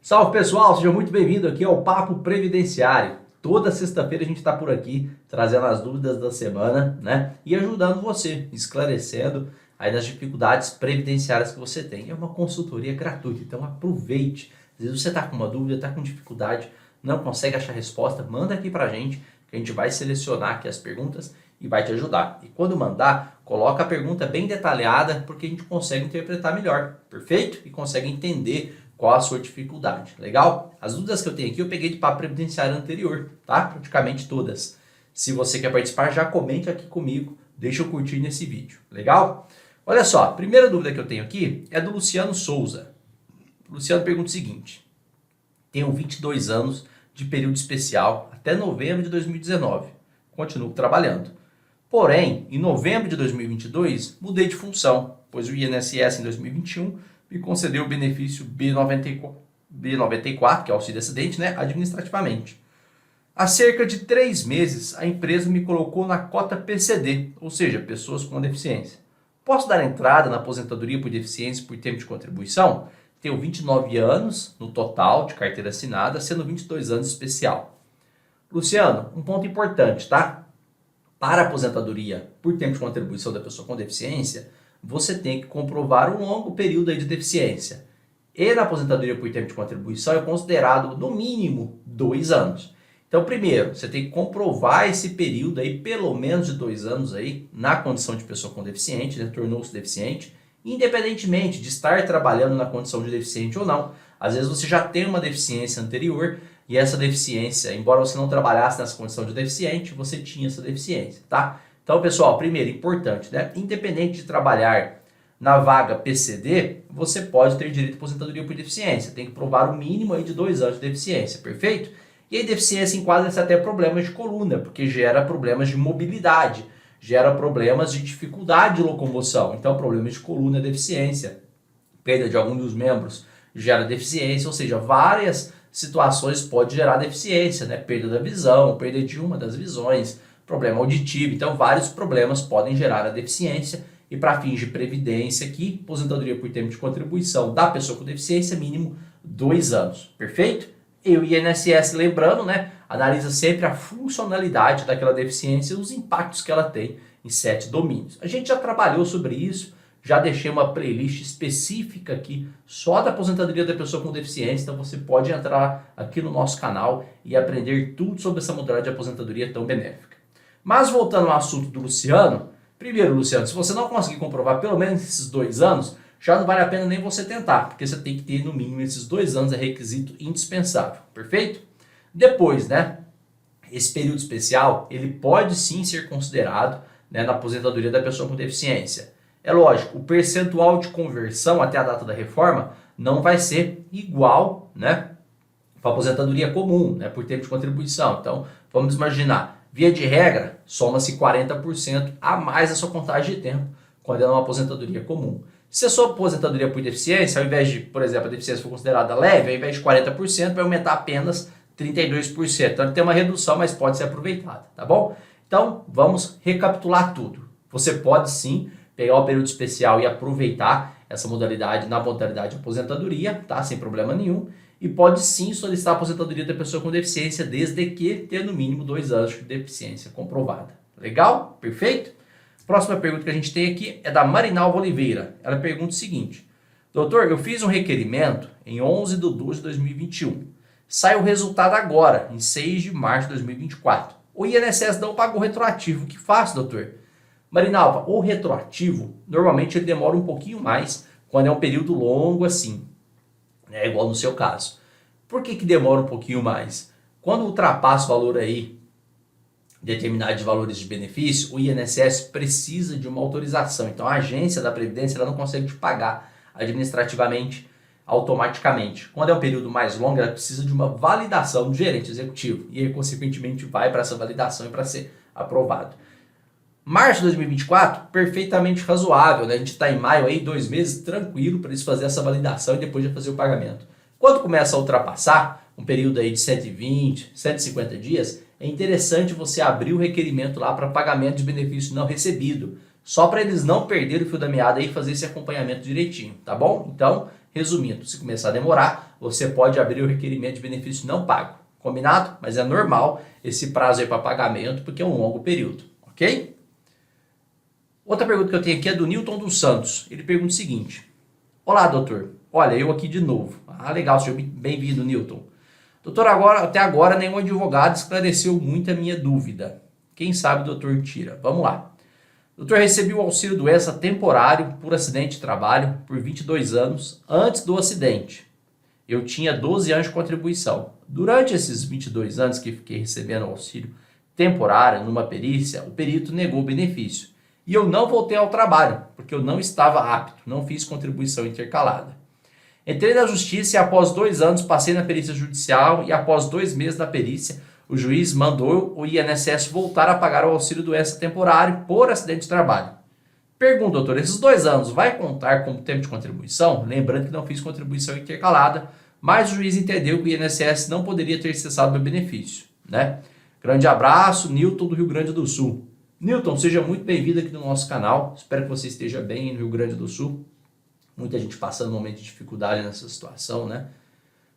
Salve pessoal, seja muito bem-vindo aqui ao Papo Previdenciário. Toda sexta-feira a gente está por aqui trazendo as dúvidas da semana, né? E ajudando você, esclarecendo aí das dificuldades previdenciárias que você tem. É uma consultoria gratuita, então aproveite. Às vezes você está com uma dúvida, está com dificuldade, não consegue achar resposta, manda aqui pra gente, que a gente vai selecionar aqui as perguntas e vai te ajudar. E quando mandar, coloca a pergunta bem detalhada, porque a gente consegue interpretar melhor, perfeito? E consegue entender qual a sua dificuldade, legal? As dúvidas que eu tenho aqui eu peguei de papo previdenciário anterior, tá? Praticamente todas. Se você quer participar, já comente aqui comigo, deixa eu curtir nesse vídeo, legal? Olha só, a primeira dúvida que eu tenho aqui é do Luciano Souza. O Luciano pergunta o seguinte: tenho 22 anos de período especial até novembro de 2019. Continuo trabalhando. Porém, em novembro de 2022, mudei de função, pois o INSS em 2021 me concedeu o benefício B94, que é o auxílio acidente, né, administrativamente. Há cerca de 3 meses, a empresa me colocou na cota PCD, ou seja, pessoas com deficiência. Posso dar entrada na aposentadoria por deficiência por tempo de contribuição? Tenho 29 anos no total de carteira assinada, sendo 22 anos especial. Luciano, um ponto importante, tá? Para a aposentadoria por tempo de contribuição da pessoa com deficiência, você tem que comprovar um longo período aí de deficiência. E na aposentadoria por tempo de contribuição é considerado, no mínimo, 2 anos. Então, primeiro, você tem que comprovar esse período aí, pelo menos de 2 anos aí, na condição de pessoa com deficiente, né? Tornou-se deficiente, independentemente de estar trabalhando na condição de deficiente ou não. Às vezes você já tem uma deficiência anterior e essa deficiência, embora você não trabalhasse nessa condição de deficiente, você tinha essa deficiência, tá? Então, pessoal, primeiro, importante, né? Independente de trabalhar na vaga PCD, você pode ter direito à aposentadoria por deficiência. Tem que provar o mínimo aí de 2 anos de deficiência, perfeito? E aí, deficiência enquadra-se até problemas de coluna, porque gera problemas de mobilidade, gera problemas de dificuldade de locomoção. Então, problemas de coluna é deficiência. Perda de algum dos membros gera deficiência, ou seja, várias situações pode gerar deficiência, né? Perda da visão, perda de uma das visões, problema auditivo. Então, vários problemas podem gerar a deficiência. E para fins de previdência aqui, aposentadoria por tempo de contribuição da pessoa com deficiência, mínimo 2 anos. Perfeito? E o INSS, lembrando, né, analisa sempre a funcionalidade daquela deficiência e os impactos que ela tem em 7 domínios. A gente já trabalhou sobre isso, já deixei uma playlist específica aqui só da aposentadoria da pessoa com deficiência, então você pode entrar aqui no nosso canal e aprender tudo sobre essa modalidade de aposentadoria tão benéfica. Mas voltando ao assunto do Luciano, primeiro, Luciano, se você não conseguir comprovar pelo menos esses 2 anos, já não vale a pena nem você tentar, porque você tem que ter no mínimo esses 2 anos, é requisito indispensável, perfeito? Depois, né, esse período especial, ele pode sim ser considerado, né, na aposentadoria da pessoa com deficiência. É lógico, o percentual de conversão até a data da reforma não vai ser igual, né, para a aposentadoria comum, né, por tempo de contribuição. Então, vamos imaginar, via de regra, soma-se 40% a mais a sua contagem de tempo quando é uma aposentadoria comum. Se a sua aposentadoria por deficiência, ao invés de, por exemplo, a deficiência for considerada leve, ao invés de 40%, vai aumentar apenas 32%. Então, tem uma redução, mas pode ser aproveitada, tá bom? Então, vamos recapitular tudo. Você pode sim pegar o período especial e aproveitar essa modalidade na modalidade de aposentadoria, tá? Sem problema nenhum. E pode sim solicitar a aposentadoria da pessoa com deficiência, desde que tenha no mínimo 2 anos de deficiência comprovada. Legal? Perfeito? Próxima pergunta que a gente tem aqui é da Marinalva Oliveira. Ela pergunta o seguinte: doutor, eu fiz um requerimento em 11 de 12 de 2021. Sai o resultado agora, em 6 de março de 2024. O INSS não pagou retroativo. O que faço, doutor? Marinalva, o retroativo, normalmente ele demora um pouquinho mais quando é um período longo assim. É igual no seu caso. Por que demora um pouquinho mais? Quando ultrapassa o valor aí, determinado de valores de benefício, o INSS precisa de uma autorização. Então a agência da Previdência ela não consegue te pagar administrativamente, automaticamente. Quando é um período mais longo, ela precisa de uma validação do gerente executivo. E aí, consequentemente, vai para essa validação e para ser aprovado. Março de 2024, perfeitamente razoável, né? A gente está em maio aí, 2 meses, tranquilo para eles fazerem essa validação e depois já fazer o pagamento. Quando começa a ultrapassar um período aí de 120, 150 dias, é interessante você abrir o requerimento lá para pagamento de benefício não recebido, só para eles não perderem o fio da meada e fazer esse acompanhamento direitinho, tá bom? Então, Resumindo, se começar a demorar, você pode abrir o requerimento de benefício não pago. Combinado? Mas é normal esse prazo aí para pagamento, porque é um longo período, ok? Outra pergunta que eu tenho aqui é do Newton dos Santos. Ele pergunta o seguinte: olá, doutor. Olha, eu aqui de novo. Ah, legal, seja bem-vindo, Newton. Doutor, até agora nenhum advogado esclareceu muito a minha dúvida. Quem sabe o doutor tira. Vamos lá. Doutor, recebi o auxílio doença temporário por acidente de trabalho por 22 anos antes do acidente. Eu tinha 12 anos de contribuição. Durante esses 22 anos que fiquei recebendo auxílio temporário numa perícia, o perito negou o benefício. E eu não voltei ao trabalho, porque eu não estava apto, não fiz contribuição intercalada. Entrei na justiça e após 2 anos passei na perícia judicial e após 2 meses da perícia, o juiz mandou o INSS voltar a pagar o auxílio doença temporário por acidente de trabalho. Pergunta, doutor, esses 2 anos vai contar como tempo de contribuição? Lembrando que não fiz contribuição intercalada, mas o juiz entendeu que o INSS não poderia ter cessado meu benefício, né? Grande abraço, Newton do Rio Grande do Sul. Newton, seja muito bem-vindo aqui no nosso canal. Espero que você esteja bem no Rio Grande do Sul. Muita gente passando um momento de dificuldade nessa situação, né?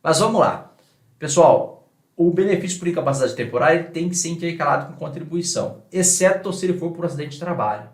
Mas vamos lá. Pessoal, o benefício por incapacidade temporária tem que ser intercalado com contribuição, exceto se ele for por acidente de trabalho.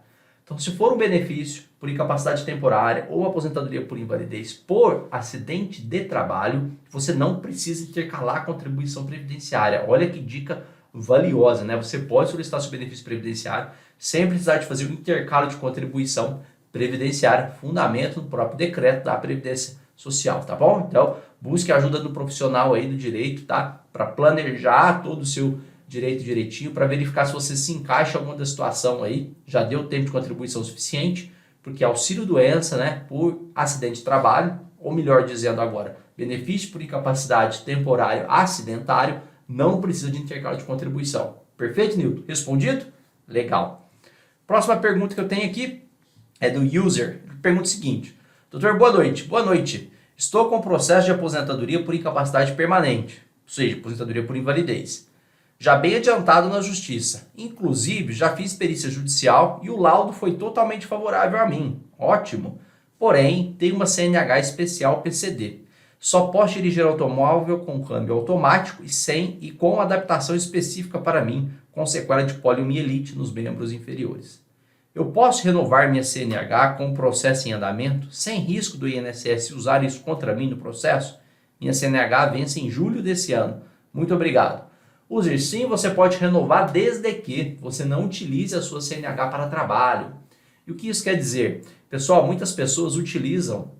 Então, se for um benefício por incapacidade temporária ou aposentadoria por invalidez por acidente de trabalho, você não precisa intercalar a contribuição previdenciária. Olha que dica valiosa, né? Você pode solicitar seu benefício previdenciário sem precisar de fazer o intercalo de contribuição previdenciária, fundamento no próprio decreto da Previdência Social, tá bom? Então, busque a ajuda do profissional aí do direito, tá? Para planejar todo o seu direito direitinho, para verificar se você se encaixa em alguma situação aí, já deu tempo de contribuição suficiente, porque auxílio doença, né, por acidente de trabalho, ou melhor dizendo agora, benefício por incapacidade temporário acidentário, não precisa de intercalo de contribuição. Perfeito, Nilton? Respondido? Legal. Próxima pergunta que eu tenho aqui é do user. Ele pergunta o seguinte: doutor, boa noite. Boa noite. Estou com processo de aposentadoria por incapacidade permanente, ou seja, aposentadoria por invalidez. Já bem adiantado na justiça. Inclusive, já fiz perícia judicial e o laudo foi totalmente favorável a mim. Ótimo. Porém, tenho uma CNH especial PCD. Só posso dirigir automóvel com câmbio automático e com adaptação específica para mim, com sequela de poliomielite nos membros inferiores. Eu posso renovar minha CNH com o processo em andamento, sem risco do INSS usar isso contra mim no processo? Minha CNH vence em julho desse ano. Muito obrigado. User, sim, você pode renovar desde que você não utilize a sua CNH para trabalho. E o que isso quer dizer? Pessoal, muitas pessoas utilizam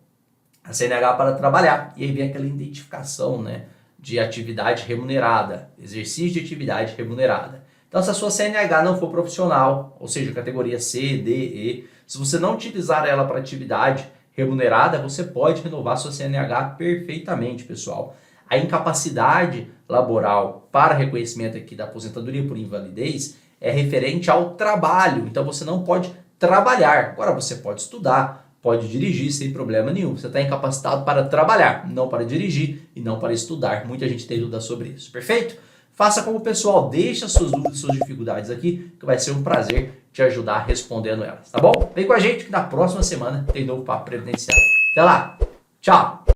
a CNH para trabalhar, e aí vem aquela identificação, né, de atividade remunerada, exercício de atividade remunerada. Então, se a sua CNH não for profissional, ou seja, categoria C, D, E, se você não utilizar ela para atividade remunerada, você pode renovar sua CNH perfeitamente, pessoal. A incapacidade laboral para reconhecimento aqui da aposentadoria por invalidez é referente ao trabalho, então você não pode trabalhar. Agora você pode estudar, pode dirigir sem problema nenhum. Você está incapacitado para trabalhar, não para dirigir e não para estudar. Muita gente tem dúvida sobre isso. Perfeito? Faça como o pessoal, deixa suas dúvidas, suas dificuldades aqui, que vai ser um prazer te ajudar respondendo elas, tá bom? Vem com a gente que na próxima semana tem novo papo previdenciário. Até lá! Tchau!